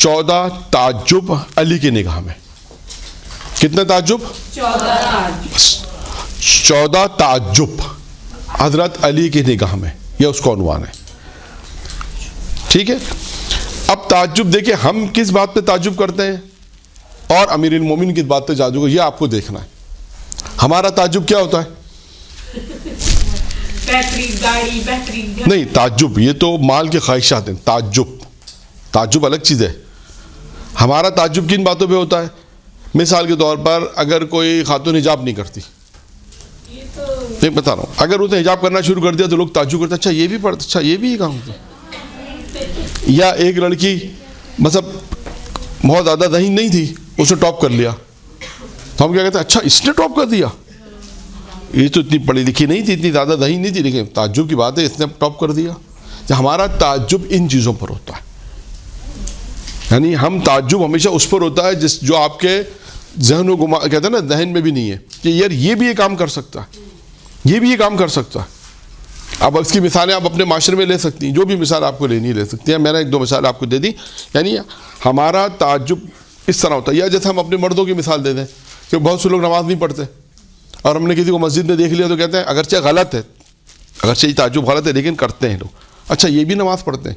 14 تعجب علی کی نگاہ میں. کتنے تعجب؟ 14 تعجب حضرت علی کی نگاہ میں، یہ اس کا عنوان ہے. ٹھیک ہے. اب تعجب دیکھیں ہم کس بات پہ تعجب کرتے ہیں اور امیر المومنین کس بات پہ تعجب، یہ آپ کو دیکھنا ہے. ہمارا تعجب کیا ہوتا ہے؟ نہیں، تعجب یہ تو مال کے خواہشات ہیں. تعجب الگ چیز ہے. ہمارا تعجب کن باتوں پہ ہوتا ہے؟ مثال کے طور پر اگر کوئی خاتون حجاب نہیں کرتی، نہیں بتا رہا ہوں، اگر اس نے حجاب کرنا شروع کر دیا تو لوگ تعجب کرتے ہیں، اچھا یہ بھی پڑھتا، اچھا یہ بھی کام ہوتا. یا ایک لڑکی مطلب بہت زیادہ ذہین نہیں تھی، اس نے ٹاپ کر لیا، تو ہم کیا کہتے ہیں، اچھا اس نے ٹاپ کر دیا، یہ تو اتنی پڑھی لکھی نہیں تھی، اتنی زیادہ ذہین نہیں تھی، لیکن تعجب کی بات ہے اس نے ٹاپ کر دیا. ہمارا تعجب ان چیزوں پر ہوتا ہے. یعنی ہم تعجب ہمیشہ اس پر ہوتا ہے جو آپ کے ذہن و گما کہتے ہیں نا، ذہن میں بھی نہیں ہے کہ یار یہ بھی یہ کام کر سکتا ہے، یہ بھی یہ کام کر سکتا ہے. اب اس کی مثالیں آپ اپنے معاشرے میں لے سکتی ہیں، جو بھی مثال آپ کو لینی ہے لے سکتی ہیں. میں نے 1-2 مثال آپ کو دے دی. یعنی ہمارا تعجب اس طرح ہوتا ہے. یا جیسے ہم اپنے مردوں کی مثال دے دیں کہ بہت سے لوگ نماز نہیں پڑھتے اور ہم نے کسی کو مسجد میں دیکھ لیا تو کہتے ہیں اگرچہ غلط ہے، اگرچہ یہ تعجب غلط ہے لیکن کرتے ہیں لوگ. اچھا یہ بھی نماز پڑھتے ہیں،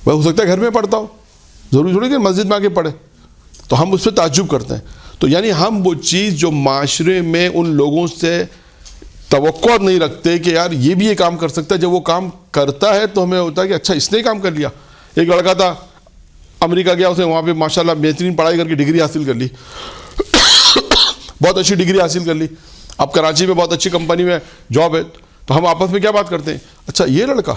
وہ ہو سکتا ہے گھر میں پڑھتا ہو، ضروری تھوڑی کہ مسجد میں آ کے پڑھے، تو ہم اس پہ تعجب کرتے ہیں. تو یعنی ہم وہ چیز جو معاشرے میں ان لوگوں سے توقع نہیں رکھتے کہ یار یہ بھی یہ کام کر سکتا ہے، جب وہ کام کرتا ہے تو ہمیں ہوتا ہے کہ اچھا اس نے کام کر لیا. ایک لڑکا تھا امریکہ گیا، اس نے وہاں پہ ماشاءاللہ بہترین پڑھائی کر کے ڈگری حاصل کر لی، بہت اچھی ڈگری حاصل کر لی. اب کراچی میں بہت اچھی کمپنی میں جاب ہے. تو ہم آپس میں کیا بات کرتے ہیں، اچھا یہ لڑکا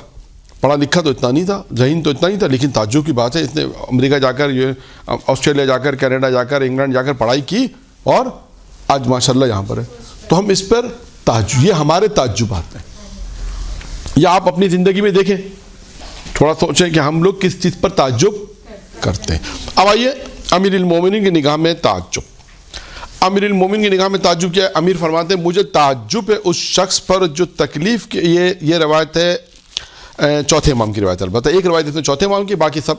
پڑھا لکھا تو اتنا نہیں تھا، ذہین تو اتنا نہیں تھا، لیکن تعجب کی بات ہے اس نے امریکہ جا کر، یہ آسٹریلیا جا کر، کینیڈا جا کر، انگلینڈ جا کر پڑھائی کی اور آج ماشاءاللہ یہاں پر ہے. تو ہم اس پر تعجب، یہ ہمارے تعجبات ہیں. یا آپ اپنی زندگی میں دیکھیں، تھوڑا سوچیں کہ ہم لوگ کس چیز پر تعجب کرتے ہیں. اب آئیے امیر المومنین کی نگاہ میں تعجب. امیر المومنین کی نگاہ میں تعجب کیا ہے؟ امیر فرماتے ہیں مجھے تعجب ہے اس شخص پر جو تکلیف کے، یہ روایت ہے چوتھے امام کی روایت. البتہ ایک روایت اس میں چوتھے امام کی، باقی سب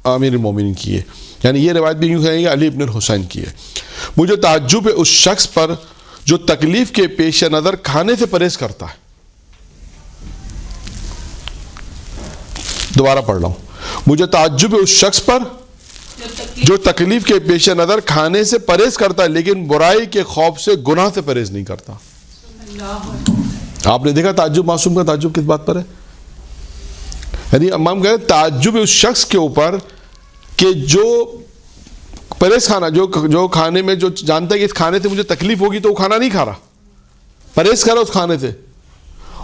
امیر المومنین کی ہے. یعنی یہ روایت بھی یوں کہیں گے علی ابن الحسین کی ہے. مجھے تعجب ہے اس شخص پر جو تکلیف کے پیش نظر کھانے سے پرہیز کرتا ہے. دوبارہ پڑھ رہا ہوں، مجھے تعجب ہے اس شخص پر جو تکلیف کے پیش نظر کھانے سے پرہیز کرتا ہے لیکن برائی کے خوف سے گناہ سے پرہیز نہیں کرتا. آپ نے دیکھا تعجب معصوم کا تعجب کس بات پر ہے؟ یعنی امام کہتے ہیں تعجب ہے اس شخص کے اوپر کہ جو پرہیز کھانا، جو کھانے میں جو جانتا ہے کہ اس کھانے سے مجھے تکلیف ہوگی تو وہ کھانا نہیں کھا رہا، پرہیز کر رہا اس کھانے سے.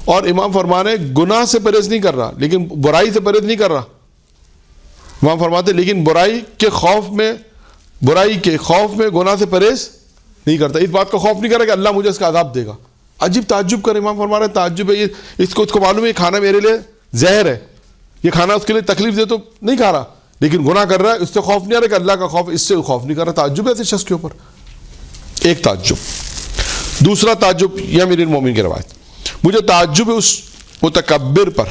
اور امام فرمانے گناہ سے پرہیز نہیں کر رہا لیکن برائی سے پرہیز نہیں کر رہا. امام فرماتے لیکن برائی کے خوف میں گناہ سے پرہیز نہیں کرتا. اس بات کا خوف نہیں کر رہا کہ اللہ مجھے اس کا عذاب دے گا. عجیب تعجب کر امام فرما رہے ہیں تعجب ہے اس کو معلوم ہے یہ کھانا میرے لیے زہر ہے، یہ کھانا اس کے لیے تکلیف دے تو نہیں کھا رہا لیکن گناہ کر رہا ہے، اس سے خوف نہیں آ رہا کہ اللہ کا خوف، اس سے خوف نہیں کر رہا. تعجب ہے ایسے شخص کے اوپر. ایک تعجب. دوسرا تعجب یہ امیر المومنین کی روایت، مجھے تعجب ہے اس متکبر پر،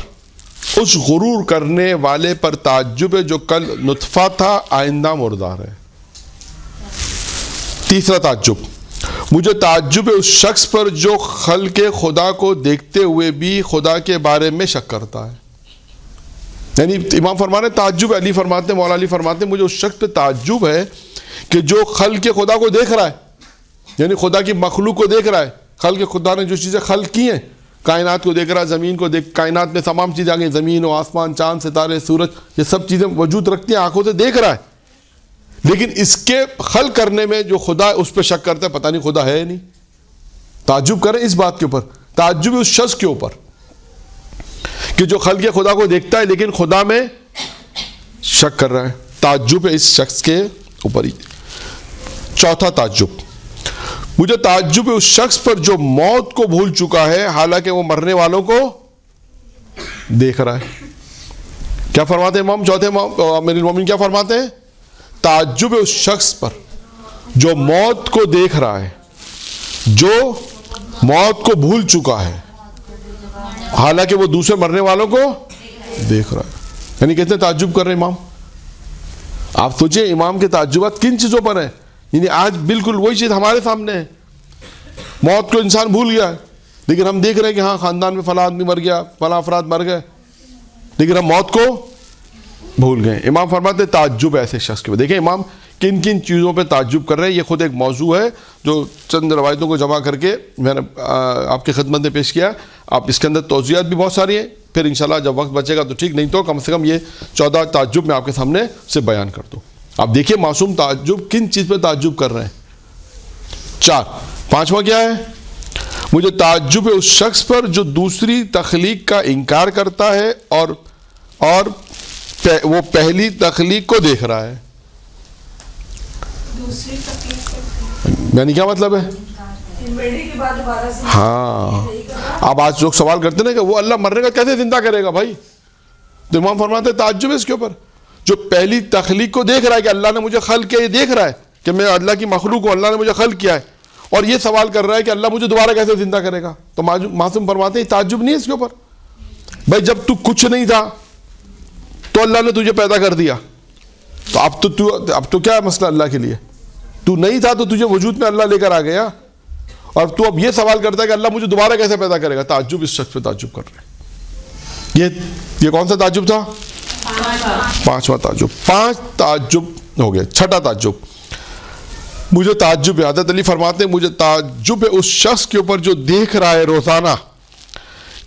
اس غرور کرنے والے پر تعجب ہے جو کل نطفہ تھا آئندہ مردار ہے. تیسرا تعجب، مجھے تعجب ہے اس شخص پر جو خلق خدا کو دیکھتے ہوئے بھی خدا کے بارے میں شک کرتا ہے. یعنی امام فرمانے تعجب ہے، علی فرماتے ہیں، مولا علی فرماتے ہیں مجھے اس شخص پہ تعجب ہے کہ جو خلق خدا کو دیکھ رہا ہے، یعنی خدا کی مخلوق کو دیکھ رہا ہے. خلق خدا نے جو چیزیں خلق کی ہیں، کائنات کو دیکھ رہا ہے، زمین کو دیکھ، کائنات میں تمام چیزیں آ گئی، زمین و آسمان، چاند ستارے، سورج، یہ سب چیزیں وجود رکھتی ہیں، آنکھوں سے دیکھ رہا ہے. لیکن اس کے خلق کرنے میں جو خدا ہے اس پہ شک کرتا ہے، پتہ نہیں خدا ہے نہیں. تعجب کریں اس بات کے اوپر. تعجب ہے اس شخص کے اوپر کہ جو خلق خدا کو دیکھتا ہے لیکن خدا میں شک کر رہا ہے. تعجب ہے اس شخص کے اوپر ہی. چوتھا تعجب، مجھے تعجب ہے اس شخص پر جو موت کو بھول چکا ہے حالانکہ وہ مرنے والوں کو دیکھ رہا ہے. کیا فرماتے ہیں امام چوتھے امام امیر المومنین کیا فرماتے ہیں؟ تعجب ہے اس شخص پر جو موت کو دیکھ رہا ہے، جو موت کو بھول چکا ہے حالانکہ وہ دوسرے مرنے والوں کو دیکھ رہا ہے. یعنی کہتے ہیں تعجب کر رہے امام. آپ سوچیں امام کے تعجبات کن چیزوں پر ہیں. یعنی آج بالکل وہی چیز ہمارے سامنے ہے. موت کو انسان بھول گیا ہے, لیکن ہم دیکھ رہے ہیں کہ ہاں خاندان میں فلاں آدمی مر گیا, فلاں افراد مر گئے, لیکن ہم موت کو بھول گئے. امام فرماتے ہیں تعجب ایسے شخص کے. دیکھیں امام کن کن چیزوں پہ تعجب کر رہے ہیں. یہ خود ایک موضوع ہے جو چند روایتوں کو جمع کر کے میں نے آپ کی خدمت میں پیش کیا. آپ اس کے اندر توضیحات بھی بہت ساری ہیں, پھر انشاءاللہ جب وقت بچے گا تو ٹھیک, نہیں تو کم سے کم یہ 14 تعجب میں آپ کے سامنے سے بیان کر دوں. آپ دیکھیے معصوم تعجب کن چیز پہ تعجب کر رہے ہیں. 4. 5واں کیا ہے؟ مجھے تعجب ہے اس شخص پر جو دوسری تخلیق کا انکار کرتا ہے اور وہ پہلی تخلیق کو دیکھ رہا ہے. یعنی کیا مطلب ہے؟ ہاں, اب آج لوگ سوال کرتے ہیں کہ وہ اللہ مرنے کا کیسے زندہ کرے گا بھائی. تو امام فرماتے ہیں تعجب ہے اس کے اوپر جو پہلی تخلیق کو دیکھ رہا ہے کہ اللہ نے مجھے خلق کیا, یہ دیکھ رہا ہے کہ میں اللہ کی مخلوق ہوں, اللہ نے مجھے خلق کیا ہے, اور یہ سوال کر رہا ہے کہ اللہ مجھے دوبارہ کیسے زندہ کرے گا. تو معصوم فرماتے ہیں تعجب نہیں ہے اس کے اوپر. بھائی جب تو کچھ نہیں تھا تو اللہ نے تجھے پیدا کر دیا, تو اب تو کیا مسئلہ اللہ کے لیے. تو نہیں تھا تو تجھے وجود میں اللہ لے کر آ گیا, اور تو اب یہ سوال کرتا ہے کہ اللہ مجھے دوبارہ کیسے پیدا کرے گا. تعجب اس شخص پہ تعجب کر رہے ہیں. یہ کون سا تعجب تھا؟ 5واں تعجب. 5 تعجب ہو گئے. 6واں تعجب مجھے تعجب ہے. حضرت علی فرماتے ہیں مجھے تعجب ہے اس شخص کے اوپر جو دیکھ رہا ہے روزانہ,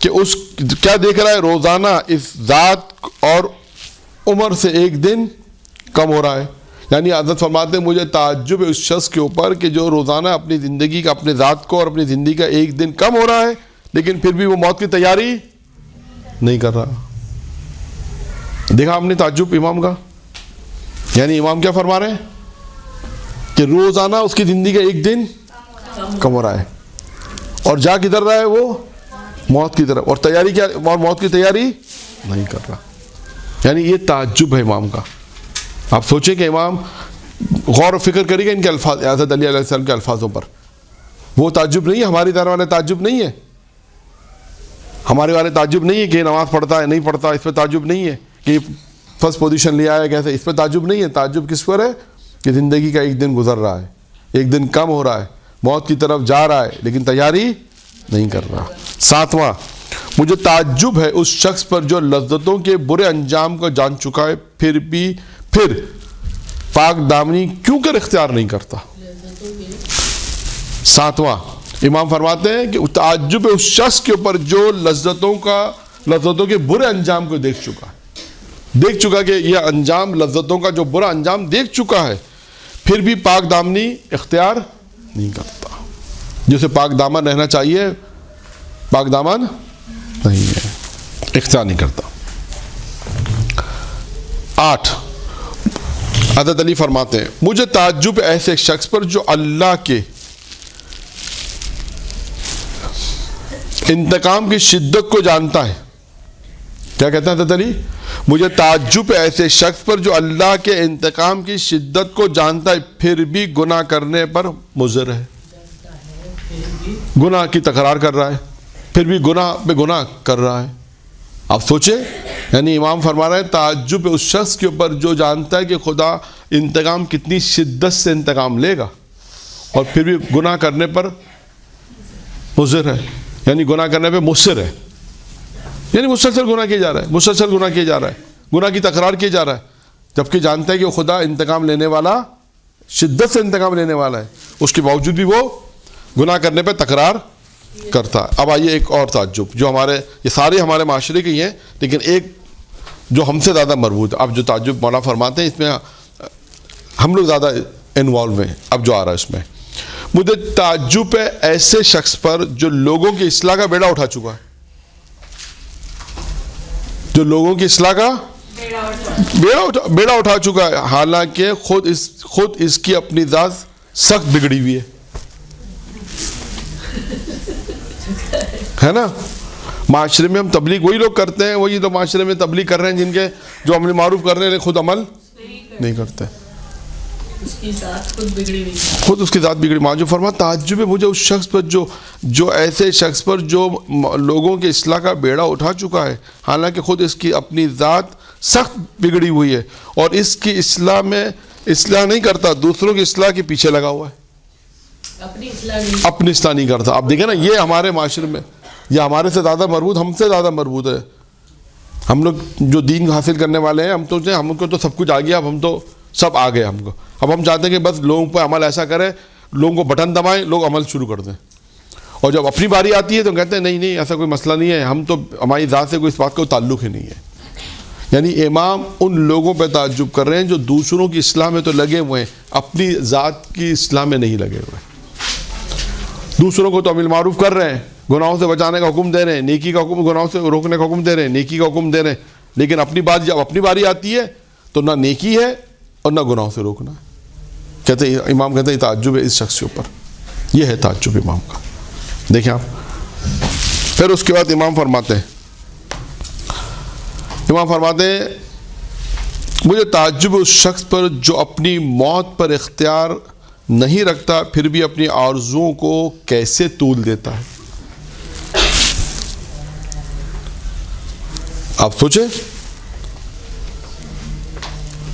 کہ اس کیا دیکھ رہا ہے روزانہ, اس ذات اور عمر سے ایک دن کم ہو رہا ہے. یعنی حضرت فرماتے ہیں مجھے تعجب ہے اس شخص کے اوپر کہ جو روزانہ اپنی زندگی کا, اپنے ذات کو اور اپنی زندگی کا ایک دن کم ہو رہا ہے, لیکن پھر بھی وہ موت کی تیاری نہیں کر رہا. دیکھا ہم نے تعجب امام کا. یعنی امام کیا فرما رہے ہیں کہ روزانہ اس کی زندگی کا ایک دن کم ہو رہا ہے, اور جا کدھر رہا ہے وہ موت کی طرف, اور تیاری کیا, اور موت کی تیاری نہیں کر رہا. یعنی یہ تعجب ہے امام کا. آپ سوچیں کہ امام غور و فکر کرے گا ان کے الفاظ, حضرت علی علیہ السلام کے الفاظوں پر. وہ تعجب نہیں ہے ہماری طرح والے تعجب نہیں ہے. ہمارے والے تعجب نہیں ہے کہ نماز پڑھتا ہے نہیں پڑھتا, اس پہ تعجب نہیں ہے کہ فرسٹ پوزیشن لیا ہے کیسے, اس پہ تعجب نہیں ہے. تعجب کس پر ہے کہ زندگی کا ایک دن گزر رہا ہے, ایک دن کم ہو رہا ہے, موت کی طرف جا رہا ہے, لیکن تیاری نہیں کر رہا. 7واں مجھے تعجب ہے اس شخص پر جو لذتوں کے برے انجام کو جان چکا ہے, پھر پاک دامنی کیوں کر اختیار نہیں کرتا. 7واں امام فرماتے ہیں کہ تعجب ہے اس شخص کے اوپر جو لذتوں کے برے انجام کو دیکھ چکا کہ یہ انجام, لذتوں کا جو برا انجام دیکھ چکا ہے, پھر بھی پاک دامنی اختیار نہیں کرتا. جسے پاک دامن رہنا چاہیے پاک دامن نہیں ہے, اختیار نہیں کرتا. 8 حضرت علی فرماتے ہیں مجھے تعجب ایسے شخص پر جو اللہ کے انتقام کی شدت کو جانتا ہے. کیا کہتے ہیں حضرت علی؟ مجھے تعجب ایسے شخص پر جو اللہ کے انتقام کی شدت کو جانتا ہے, پھر بھی گناہ کرنے پر مصر ہے. گناہ کی تکرار کر رہا ہے, پھر بھی گناہ پہ گناہ کر رہا ہے. آپ سوچیں, یعنی امام فرما رہے ہیں تعجب اس شخص کے اوپر جو جانتا ہے کہ خدا انتقام کتنی شدت سے انتقام لے گا, اور پھر بھی گناہ کرنے پر مصر ہے. یعنی گناہ کرنے پہ مصر ہے, یعنی مسلسل گناہ کیا جا رہا ہے, مسلسل گناہ کیا جا رہا ہے, گناہ کی تکرار کی جا رہا ہے, جبکہ جانتا ہے کہ خدا انتقام لینے والا, شدت سے انتقام لینے والا ہے, اس کے باوجود بھی وہ گناہ کرنے پہ تکرار کرتا ہے. اب آئیے ایک اور تعجب جو یہ سارے ہمارے معاشرے کے ہی ہیں, لیکن ایک جو ہم سے زیادہ مربوط. اب جو تعجب مولا فرماتے ہیں اس میں ہم لوگ زیادہ انوالو ہیں. اب جو آ رہا ہے اس میں مجھے تعجب ہے ایسے شخص پر جو لوگوں کی اصلاح کا بیڑا اٹھا چکا ہے, جو لوگوں کی اصلاح کا بیڑا اٹھا چکا ہے, حالانکہ خود اس کی اپنی ذات سخت بگڑی ہوئی ہے نا. معاشرے میں ہم تبلیغ وہی لوگ کرتے ہیں, وہی لوگ معاشرے میں تبلیغ کر رہے ہیں جن کے جو امر معروف کر رہے ہیں خود عمل نہیں کرتے, خود اس کی ذات بگڑی. ماں جو فرما تعجب ہے مجھے اس شخص پر جو ایسے شخص پر جو لوگوں کے اصلاح کا بیڑا اٹھا چکا ہے, حالانکہ خود اس کی اپنی ذات سخت بگڑی ہوئی ہے اور اس کی اصلاح میں اصلاح نہیں کرتا, دوسروں کی اصلاح کے پیچھے لگا ہوا ہے, اپنی اصلاح نہیں کرتا. آپ دیکھیں نا, یہ ہمارے معاشرے میں یہ ہمارے سے زیادہ مربوط, ہم سے زیادہ مربوط ہے. ہم لوگ جو دین حاصل کرنے والے ہیں, ہم کو تو سب کچھ آ گیا, اب ہم تو سب آ گئے ہم کو. اب ہم چاہتے ہیں کہ بس لوگوں پہ عمل ایسا کریں, لوگوں کو بٹن دبائیں, لوگ عمل شروع کر دیں. اور جب اپنی باری آتی ہے تو کہتے ہیں نہیں ایسا کوئی مسئلہ نہیں ہے, ہم تو ہماری ذات سے کوئی اس بات کا تعلق ہی نہیں ہے. یعنی امام ان لوگوں پہ تعجب کر رہے ہیں جو دوسروں کی اصلاح میں تو لگے ہوئے ہیں, اپنی ذات کی اصلاح میں نہیں لگے ہوئے. دوسروں کو تو امر معروف کر رہے ہیں, گناہوں سے بچانے کا حکم دے رہے ہیں, نیکی کا حکم, گناہوں سے روکنے کا حکم دے رہے ہیں, نیکی کا حکم دے رہے ہیں, لیکن اپنی بات جب اپنی باری آتی ہے تو نہ نیکی ہے اور نہ گناہوں سے روکنا ہے. کہتے ہیں امام کہتے ہیں تعجب ہے اس شخص کے اوپر. یہ ہے تعجب امام کا. دیکھیں آپ, پھر اس کے بعد امام فرماتے ہیں مجھے تعجب اس شخص پر جو اپنی موت پر اختیار نہیں رکھتا پھر بھی اپنی آرزوؤں کو کیسے طول دیتا ہے. آپ سوچیں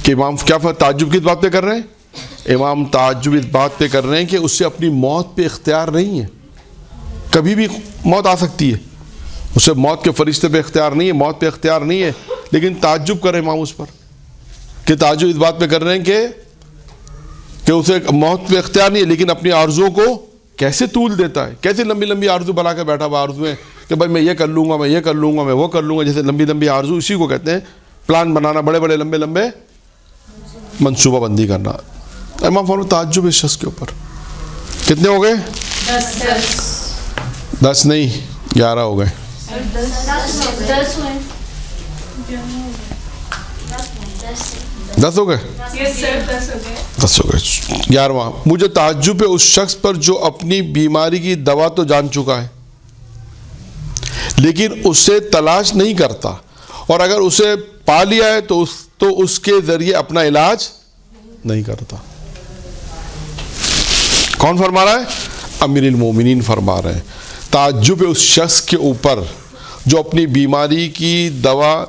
کہ امام کیا تعجب کس بات پہ کر رہے ہیں. امام تعجب اس بات پہ کر رہے ہیں کہ اس سے اپنی موت پہ اختیار نہیں ہے, کبھی بھی موت آ سکتی ہے, اسے موت کے فرشتے پہ اختیار نہیں ہے, موت پہ اختیار نہیں ہے, لیکن تعجب کر رہے ہیں امام اس پر کہ تعجب اس بات پہ کر رہے ہیں کہ اسے موت پہ اختیار نہیں ہے لیکن اپنی آرزوؤں کو کیسے طول دیتا ہے. کیسے لمبی لمبی آرزو بنا کے بیٹھا ہوا آرزویں کہ بھائی میں یہ کر لوں گا, میں یہ کر لوں گا, میں وہ کر لوں گا. جیسے لمبی لمبی آرزو, اسی کو کہتے ہیں پلان بنانا, بڑے بڑے لمبے لمبے منصوبہ بندی کرنا. امام فرماتے تعجب اس شخص کے اوپر. کتنے ہو گئے؟ 10 نہیں 11 ہو گئے. 10 ہو گئے. 10 ہو گئے. 11واں, مجھے تعجب ہے اس شخص پر جو اپنی بیماری کی دوا تو جان چکا ہے لیکن اسے تلاش نہیں کرتا, اور اگر اسے پا لیا ہے تو اس کے ذریعے اپنا علاج نہیں کرتا. کون فرما رہا ہے؟ امیر المومنین فرما رہے ہیں تعجب ہے اس شخص کے اوپر جو اپنی بیماری کی دوا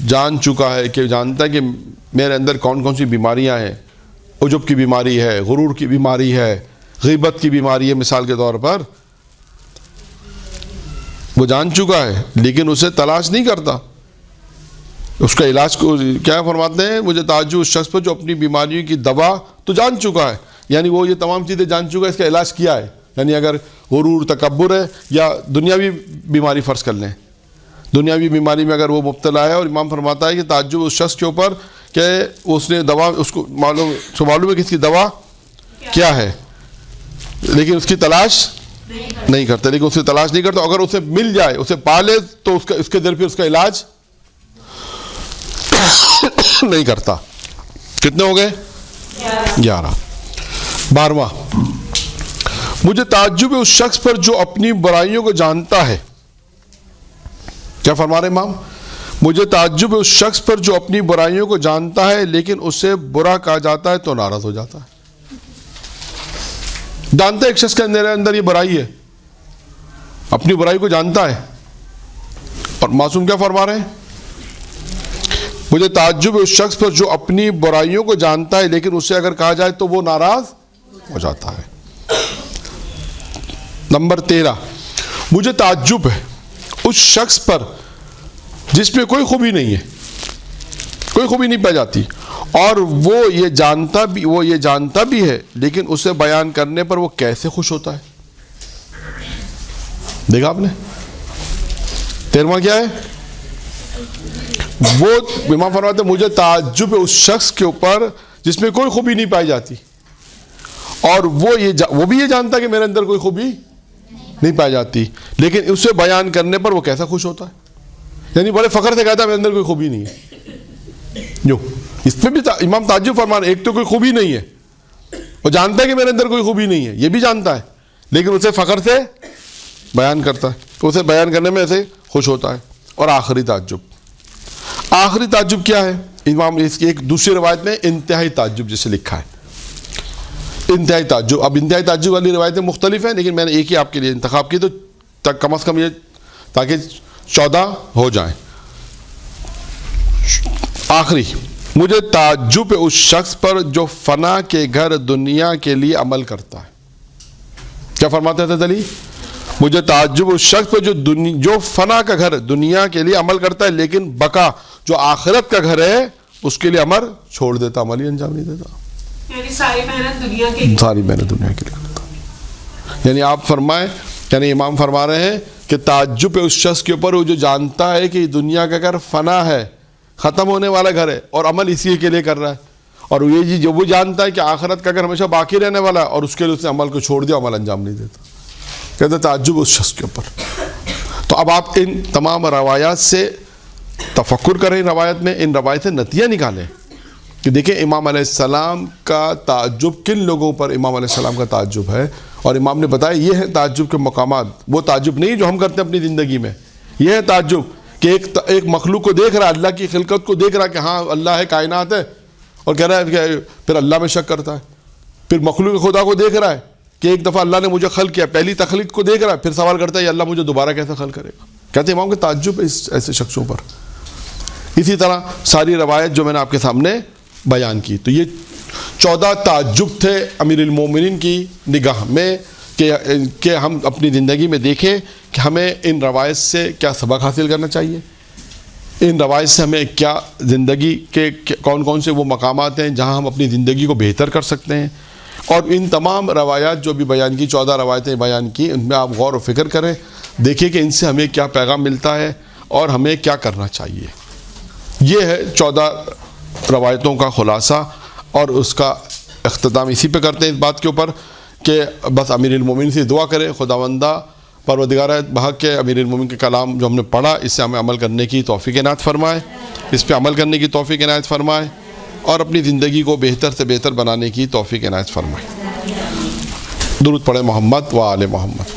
جان چکا ہے, کہ جانتا ہے کہ میرے اندر کون کون سی بیماریاں ہیں. عجب کی بیماری ہے, غرور کی بیماری ہے, غیبت کی بیماری ہے مثال کے طور پر, وہ جان چکا ہے لیکن اسے تلاش نہیں کرتا. اس کا علاج کو کیا فرماتے ہیں, مجھے تعجب اس شخص پر جو اپنی بیماریوں کی دوا تو جان چکا ہے, یعنی وہ یہ تمام چیزیں جان چکا ہے, اس کا علاج کیا ہے. یعنی اگر غرور تکبر ہے یا دنیاوی بیماری فرض کر لیں, دنیاوی بیماری میں اگر وہ مبتلا ہے, اور امام فرماتا ہے کہ تعجب اس شخص کے اوپر کہ اس نے دوا, اس کو معلوم ہے کہ اس کی دوا کیا ہے لیکن اس کی تلاش نہیں کرتا. لیکن اس کی تلاش نہیں کرتا, اگر اسے مل جائے, اسے پا لے تو اس کے ذریعے اس کا علاج نہیں کرتا. کتنے ہو گئے؟ 11. 12واں, مجھے تعجب ہے اس شخص پر جو اپنی برائیوں کو جانتا ہے. کیا فرما رہے امام؟ مجھے تعجب ہے اس شخص پر جو اپنی برائیوں کو جانتا ہے لیکن اسے برا کہا جاتا ہے تو ناراض ہو جاتا ہے. جانتا ہے ایک شخص کے اندر یہ برائی ہے, اپنی برائی کو جانتا ہے, اور معصوم کیا فرما رہے ہیں؟ مجھے تعجب ہے اس شخص پر جو اپنی برائیوں کو جانتا ہے لیکن اسے اگر کہا جائے تو وہ ناراض ہو جاتا ہے. نمبر 13, مجھے تعجب ہے اس شخص پر جس میں کوئی خوبی نہیں ہے, کوئی خوبی نہیں پائی جاتی, اور وہ یہ جانتا بھی ہے لیکن اسے بیان کرنے پر وہ کیسے خوش ہوتا ہے. دیکھا آپ نے؟ 13واں کیا ہے؟ وہ امام فرماتے ہیں مجھے تعجب ہے اس شخص کے اوپر جس میں کوئی خوبی نہیں پائی جاتی, اور وہ بھی یہ جانتا ہے کہ میرے اندر کوئی خوبی نہیں پائی جاتی, لیکن اسے بیان کرنے پر وہ کیسا خوش ہوتا ہے. یعنی بڑے فخر سے کہتا ہے میرے اندر کوئی خوبی نہیں ہے. جو اس پہ بھی امام تعجب فرما رہے ہیں, ایک تو کوئی خوبی نہیں ہے, وہ جانتا ہے کہ میرے اندر کوئی خوبی نہیں ہے, یہ بھی جانتا ہے, لیکن اسے فخر سے بیان کرتا ہے, اسے بیان کرنے میں ایسے خوش ہوتا ہے. اور آخری تعجب کیا ہے؟ امام اس کی ایک دوسری روایت میں انتہائی تعجب جسے لکھا ہے, انتہائی تعجب. اب انتہائی تعجب والی روایتیں مختلف ہیں, لیکن میں نے ایک ہی آپ کے لیے انتخاب کی تو کم از کم یہ تاکہ 14 ہو جائیں. آخری، مجھے تعجب ہے اس شخص پر جو فنا کے گھر دنیا کے لیے عمل کرتا ہے. کیا فرماتے تھے علی؟ مجھے تعجب اس شخص پر جو فنا کا گھر دنیا کے لیے عمل کرتا ہے لیکن بقا جو آخرت کا گھر ہے اس کے لیے عمل چھوڑ دیتا، عملی انجام نہیں دیتا. یعنی ساری محنت دنیا کے لیے کرتا. یعنی آپ فرمائیں، یعنی امام فرما رہے ہیں کہ تعجب ہے اس شخص کے اوپر وہ جو جانتا ہے کہ دنیا کا گھر فنا ہے، ختم ہونے والا گھر ہے، اور عمل اسی کے لیے کر رہا ہے. اور یہ جو وہ جانتا ہے کہ آخرت کا گھر ہمیشہ باقی رہنے والا ہے اور اس کے لیے اس نے عمل کو چھوڑ دیا، عمل انجام نہیں دیتا. کہتے تعجب اس شخص کے اوپر. تو اب آپ ان تمام روایات سے تفکر کریں، روایت میں ان روایت سے نتیجہ نکالیں کہ دیکھیں امام علیہ السلام کا تعجب کن لوگوں پر امام علیہ السلام کا تعجب ہے. اور امام نے بتایا یہ ہے تعجب کے مقامات. وہ تعجب نہیں جو ہم کرتے ہیں اپنی زندگی میں، یہ ہے تعجب کہ ایک مخلوق کو دیکھ رہا ہے، اللہ کی خلقت کو دیکھ رہا ہے کہ ہاں اللہ ہے، کائنات ہے، اور کہہ رہا ہے کہ پھر اللہ میں شک کرتا ہے. پھر مخلوق خدا کو دیکھ رہا ہے کہ ایک دفعہ اللہ نے مجھے خلق کیا، پہلی تخلیق کو دیکھ رہا ہے، پھر سوال کرتا ہے یہ اللہ مجھے دوبارہ کیسے خلق کرے گا. کہتے ہیں امام کے تعجب ہے ایسے شخصوں پر. اسی طرح ساری روایت جو میں نے آپ کے سامنے بیان کی، تو یہ 14 تعجب تھے امیر المومنین کی نگاہ میں کہ ہم اپنی زندگی میں دیکھیں کہ ہمیں ان روایت سے کیا سبق حاصل کرنا چاہیے، ان روایت سے ہمیں کیا زندگی کے کون کون سے وہ مقامات ہیں جہاں ہم اپنی زندگی کو بہتر کر سکتے ہیں. اور ان تمام روایات جو بھی بیان کی، 14 روایتیں بیان کی، ان میں آپ غور و فکر کریں، دیکھیں کہ ان سے ہمیں کیا پیغام ملتا ہے اور ہمیں کیا کرنا چاہیے. یہ ہے 14 روایتوں کا خلاصہ، اور اس کا اختتام اسی پہ کرتے ہیں اس بات کے اوپر کہ بس امیر المومنین سے دعا کرے خداوندہ پروردگار بحق کے امیر المومنین کے کلام جو ہم نے پڑھا اس سے ہمیں عمل کرنے کی توفیق عنایت فرمائے، اس پہ عمل کرنے کی توفیق عنایت فرمائے، اور اپنی زندگی کو بہتر سے بہتر بنانے کی توفیق عنایت فرمائے. درود پڑھے محمد و آل محمد.